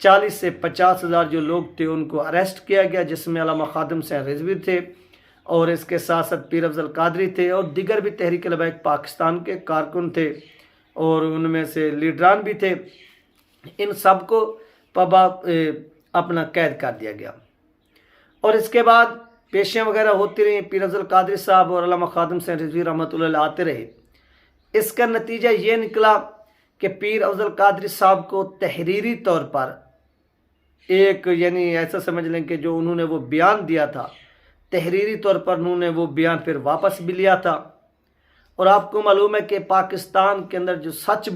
40 سے 50 ہزار جو لوگ تھے ان کو اریسٹ کیا گیا، جس میں علامہ خادم حسین رضوی تھے، اور اس کے ساتھ ساتھ پیر افضل قادری تھے، اور دیگر بھی تحریک لبیک پاکستان کے کارکن تھے، اور ان میں سے لیڈران بھی تھے۔ ان سب کو اپنا قید کر دیا گیا، اور اس کے بعد پیشیاں وغیرہ ہوتی رہیں، پیر افضل قادری صاحب اور علامہ خادم حسین رضوی رحمۃ اللہ علیہ آتے رہے۔ اس کا نتیجہ یہ نکلا کہ پیر افضل قادری صاحب کو تحریری طور پر ایک یعنی ایسا سمجھ لیں کہ جو انہوں نے وہ بیان دیا تھا، تحریری طور پر انہوں نے وہ بیان پھر واپس بھی لیا تھا۔ اور آپ کو معلوم ہے کہ پاکستان کے اندر جو سچ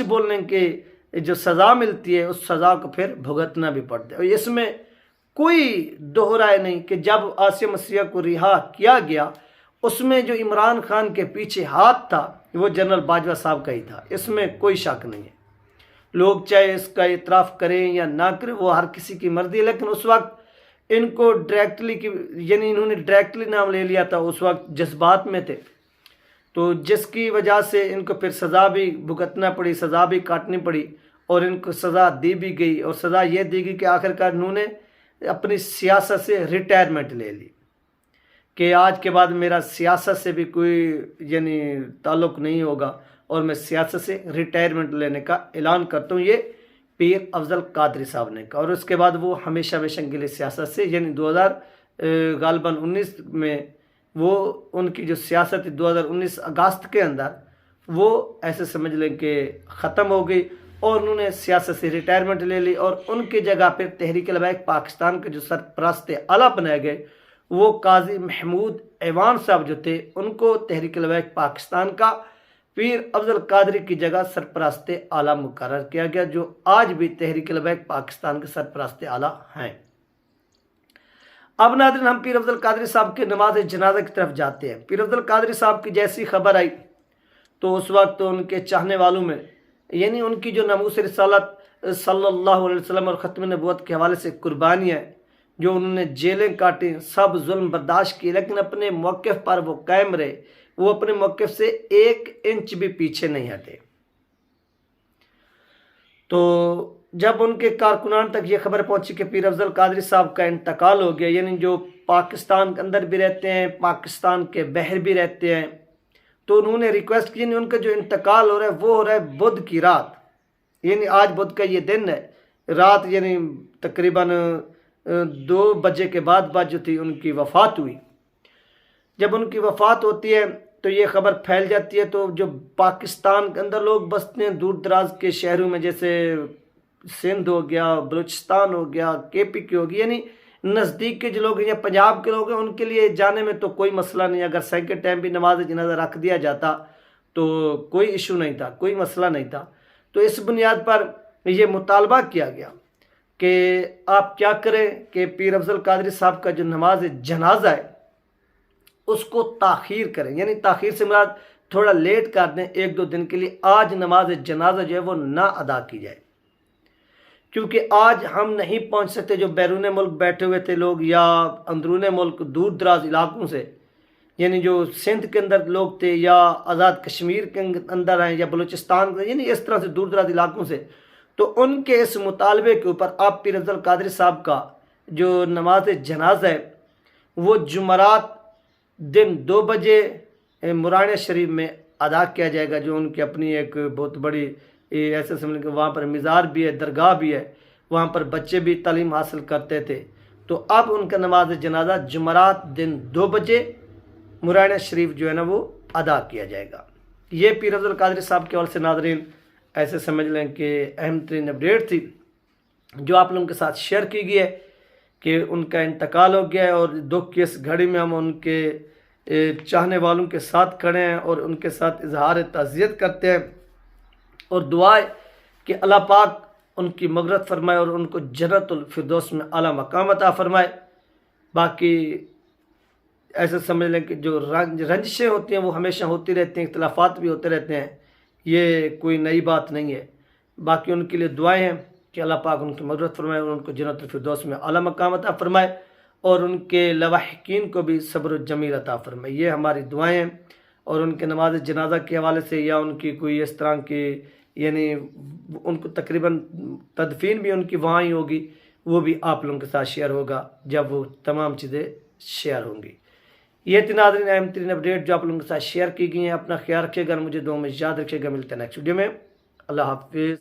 بولنے کی جو سزا ملتی ہے، اس سزا کو پھر بھگتنا بھی پڑتا ہے، اور اس میں کوئی دو رائے نہیں کہ جب عاصم مسیح کو رہا کیا گیا، اس میں جو عمران خان کے پیچھے ہاتھ تھا وہ جنرل باجوہ صاحب کا ہی تھا، اس میں کوئی شک نہیں ہے۔ لوگ چاہے اس کا اعتراف کریں یا نہ کریں، وہ ہر کسی کی مرضی ہے، لیکن اس وقت ان کو انہوں نے ڈائریکٹلی نام لے لیا تھا، اس وقت جذبات میں تھے، تو جس کی وجہ سے ان کو پھر سزا بھی بھگتنا پڑی، سزا بھی کاٹنی پڑی، اور ان کو سزا دی بھی گئی، اور سزا یہ دی گئی کہ آخرکار انہوں نے اپنی سیاست سے ریٹائرمنٹ لے لی کہ آج کے بعد میرا سیاست سے بھی کوئی تعلق نہیں ہوگا، اور میں سیاست سے ریٹائرمنٹ لینے کا اعلان کرتا ہوں۔ یہ پیر افضل قادری صاحب نے کہا، اور اس کے بعد وہ ہمیشہ کے لیے سیاست سے 2019 میں وہ ان کی جو سیاست 2019 اگست کے اندر وہ ایسے سمجھ لیں کہ ختم ہو گئی، اور انہوں نے سیاست سے ریٹائرمنٹ لے لی، اور ان کی جگہ پہ تحریک لبیک پاکستان کے جو سرپرست اعلیٰ بنائے گئے وہ قاضی محمود ایوان صاحب جو تھے، ان کو تحریک لبیک پاکستان کا پیر افضل قادری کی جگہ سرپرست اعلیٰ مقرر کیا گیا، جو آج بھی تحریک لبیک پاکستان کے سرپرست اعلیٰ ہیں۔ اب ناظرین، ہم پیر افضل قادری صاحب کے نماز جنازہ کی طرف جاتے ہیں۔ پیر افضل قادری صاحب کی جیسی خبر آئی تو اس وقت ان کے چاہنے والوں میں ان کی جو ناموس رسالت صلی اللہ علیہ وسلم اور ختم نبوت کے حوالے سے قربانیاں جو انہوں نے جیلیں کاٹیں، سب ظلم برداشت کی، لیکن اپنے موقف پر وہ قائم رہے، وہ اپنے موقف سے 1 انچ بھی پیچھے نہیں ہٹے۔ تو جب ان کے کارکنان تک یہ خبر پہنچی کہ پیر افضل قادری صاحب کا انتقال ہو گیا، جو پاکستان کے اندر بھی رہتے ہیں، پاکستان کے باہر بھی رہتے ہیں، تو انہوں نے ریکویسٹ کی، ان کا جو انتقال ہو رہا ہے وہ ہو رہا ہے بدھ کی رات، آج بدھ کا یہ دن ہے، رات تقریباً 2 بجے کے بعد جو تھی ان کی وفات ہوئی۔ جب ان کی وفات ہوتی ہے تو یہ خبر پھیل جاتی ہے، تو جو پاکستان کے اندر لوگ بستے ہیں دور دراز کے شہروں میں، جیسے سندھ ہو گیا، بلوچستان ہو گیا، KP کی ہوگی، نزدیک کے جو لوگ ہیں یا پنجاب کے لوگ ہیں، ان کے لیے جانے میں تو کوئی مسئلہ نہیں، اگر سیکنڈ ٹائم بھی نماز جنازہ رکھ دیا جاتا تو کوئی ایشو نہیں تھا، کوئی مسئلہ نہیں تھا۔ تو اس بنیاد پر یہ مطالبہ کیا گیا کہ آپ کیا کریں کہ پیر افضل قادری صاحب کا جو نماز جنازہ ہے اس کو تاخیر کریں، تاخیر سے مراد تھوڑا لیٹ کر دیں، 1-2 دن کے لیے آج نماز جنازہ جو ہے وہ نہ ادا کی جائے، کیونکہ آج ہم نہیں پہنچ سکتے، جو بیرون ملک بیٹھے ہوئے تھے لوگ یا اندرون ملک دور دراز علاقوں سے، جو سندھ کے اندر لوگ تھے یا آزاد کشمیر کے اندر ہیں یا بلوچستان اس طرح سے دور دراز علاقوں سے، تو ان کے اس مطالبے کے اوپر آپ پیر افضل قادری صاحب کا جو نماز جنازہ ہے وہ جمعرات دن 2 بجے مورانیہ شریف میں ادا کیا جائے گا، جو ان کی اپنی ایک بہت بڑی ایسے سمجھ کہ وہاں پر مزار بھی ہے، درگاہ بھی ہے، وہاں پر بچے بھی تعلیم حاصل کرتے تھے۔ تو اب ان کا نماز جنازہ جمعرات دن 2 بجے مورانیہ شریف جو ہے نا وہ ادا کیا جائے گا۔ یہ پیر افضل قادری صاحب کے حوالے سے ناظرین ایسے سمجھ لیں کہ اہم ترین اپڈیٹ تھی جو آپ لوگوں کے ساتھ شیئر کی گئی ہے کہ ان کا انتقال ہو گیا ہے، اور دکھ کی اس گھڑی میں ہم ان کے چاہنے والوں کے ساتھ کھڑے ہیں اور ان کے ساتھ اظہار تعزیت کرتے ہیں، اور دعا ہے کہ اللہ پاک ان کی مغفرت فرمائے اور ان کو جنت الفردوس میں اعلیٰ مقام عطا فرمائے۔ باقی ایسے سمجھ لیں کہ جو رنجشیں ہوتی ہیں وہ ہمیشہ ہوتی رہتی ہیں، اختلافات بھی ہوتے رہتے ہیں، یہ کوئی نئی بات نہیں ہے۔ باقی ان کے لیے دعائیں ہیں کہ اللہ پاک ان کی مغفرت فرمائے اور ان کو جنت الفردوس میں اعلیٰ مقام عطا فرمائے، اور ان کے لواحقین کو بھی صبر و جمیل عطا فرمائے۔ یہ ہماری دعائیں ہیں، اور ان کے نماز جنازہ کے حوالے سے یا ان کی کوئی اس طرح کی یعنی ان کو تقریباً تدفین بھی ان کی وہاں ہی ہوگی، وہ بھی آپ لوگوں کے ساتھ شیئر ہوگا جب وہ تمام چیزیں شیئر ہوں گی۔ یہ تھی ناظرین اہم ترین اپڈیٹ جو آپ لوگوں کے ساتھ شیئر کی گئی ہیں۔ اپنا خیال رکھیے گا، مجھے دعاؤں میں یاد رکھیے گا۔ ملتے ہیں نیکسٹ ویڈیو میں۔ اللہ حافظ۔